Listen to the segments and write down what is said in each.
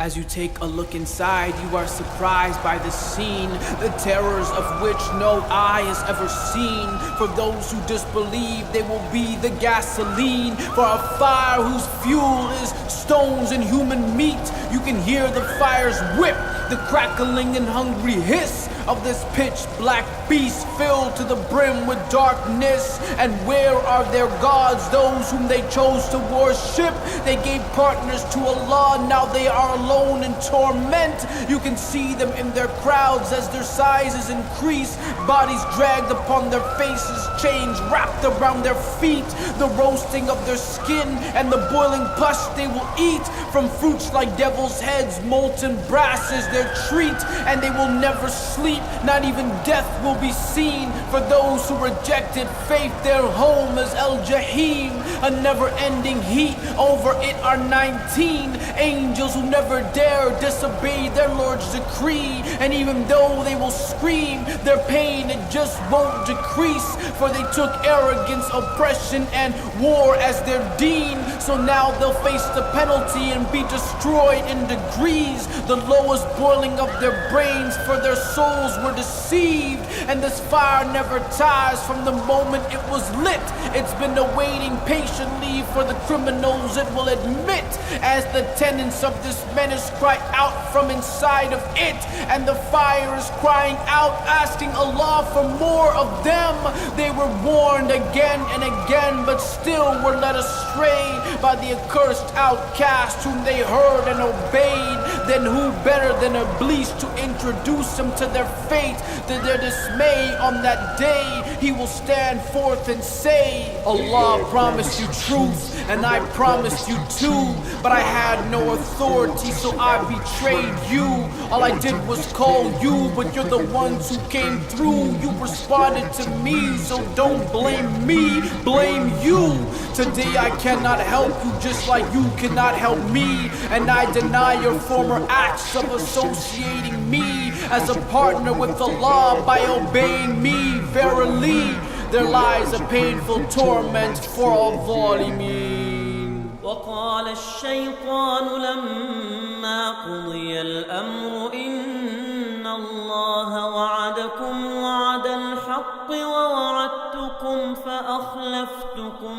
As you take a look inside, you are surprised by the scene, the terrors of which no eye has ever seen. For those who disbelieve, they will be the gasoline for a fire whose fuel is stones and human meat. You can hear the fire's whip, the crackling and hungry hiss of this pitch black beast filled to the brim with darkness. And where are their gods, those whom they chose to worship? They gave partners to Allah, now they are alone in torment. You can see them in their crowds as their sizes increase, bodies dragged upon their faces, chains wrapped around their feet, the roasting of their skin and the boiling pus they will eat. From fruits like devil's heads, molten brass is their treat, and they will never sleep, not even death will be seen. For those who rejected faith, their home is El-Jahim, a never-ending heat. Over it are 19 angels who never dare disobey their Lord's decree. And even though they will scream, their pain it just won't decrease. For they took arrogance, oppression, and war as their deen. So now they'll face the penalty and be destroyed in degrees, the lowest boiling of their brains, for their souls were deceived. And this fire never tires from the moment it was lit. It's been awaiting patiently for the criminals, it will admit, as the tenants of this menace cry out from inside of it. And the fire is crying out, asking Allah for more of them. They were warned again and again, but still were led astray by the accursed outcast whom they heard and obeyed. Then who better than Iblis to introduce them to their fate? To their dismay on that day, he will stand forth and say, Allah promised you truth, and I promised you too, but I had no authority, so I betrayed you. All I did was call you, but you're the ones who came through. You responded to me, so don't blame me, blame you. Today I cannot help you, just like you cannot help me. And I deny your former acts of associating me as a partner with Allah by obeying me. Verily, there lies a painful torment for all ظالمين. وقال الشيطان لما قضي الأمر إن الله وعدكم وعد الحق ووعدتكم فأخلفتكم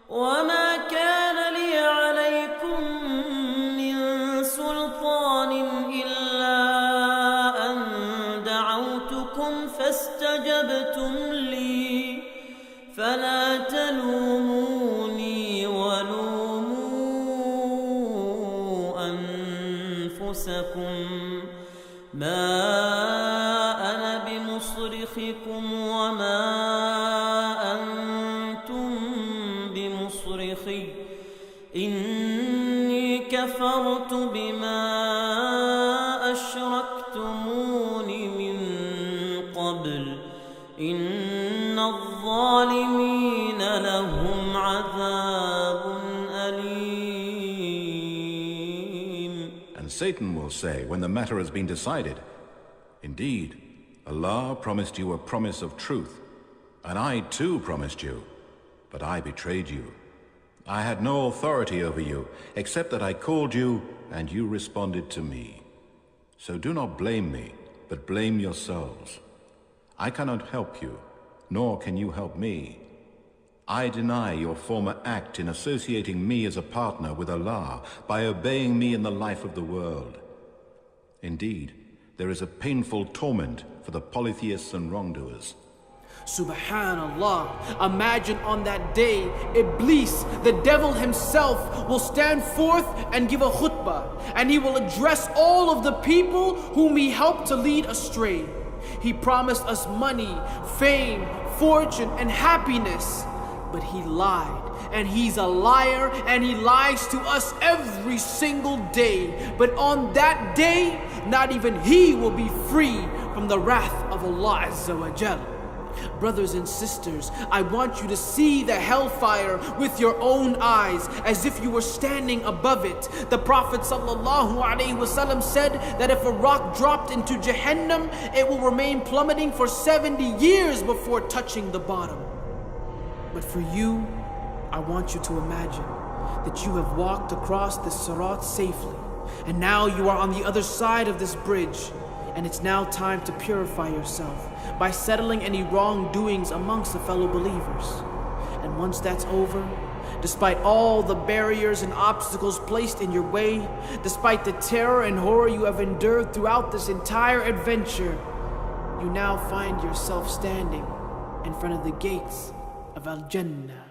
وما كان لي عليكم من سلطان إلا أن دعوتكم فاستجبتم لي فلا تلوموني ولوموا أنفسكم ما أنا بمصرخكم وما أنتم بمصرخي إني كفرت بما أشركتمون من قبل إن الظالمين لهم عذاب أليم. And Satan will say, when the matter has been decided, indeed, Allah promised you a promise of truth, and I too promised you, but I betrayed you. I had no authority over you, except that I called you, and you responded to me. So do not blame me, but blame yourselves. I cannot help you, nor can you help me. I deny your former act in associating me as a partner with Allah by obeying me in the life of the world. Indeed, there is a painful torment for the polytheists and wrongdoers. Subhanallah, imagine on that day, Iblis, the devil himself, will stand forth and give a khutbah, and he will address all of the people whom he helped to lead astray. He promised us money, fame, fortune, and happiness, but he lied, and he's a liar, and he lies to us every single day. But on that day, not even he will be free from the wrath of Allah Azza wa Jal. Brothers and sisters, I want you to see the hellfire with your own eyes, as if you were standing above it. The Prophet ﷺ said that if a rock dropped into Jahannam, it will remain plummeting for 70 years before touching the bottom. But for you, I want you to imagine that you have walked across the Sirat safely, And now you are on the other side of this bridge, and it's now time to purify yourself by settling any wrongdoings amongst the fellow believers. And once that's over, despite all the barriers and obstacles placed in your way, despite the terror and horror you have endured throughout this entire adventure, you now find yourself standing in front of the gates of Al-Jannah.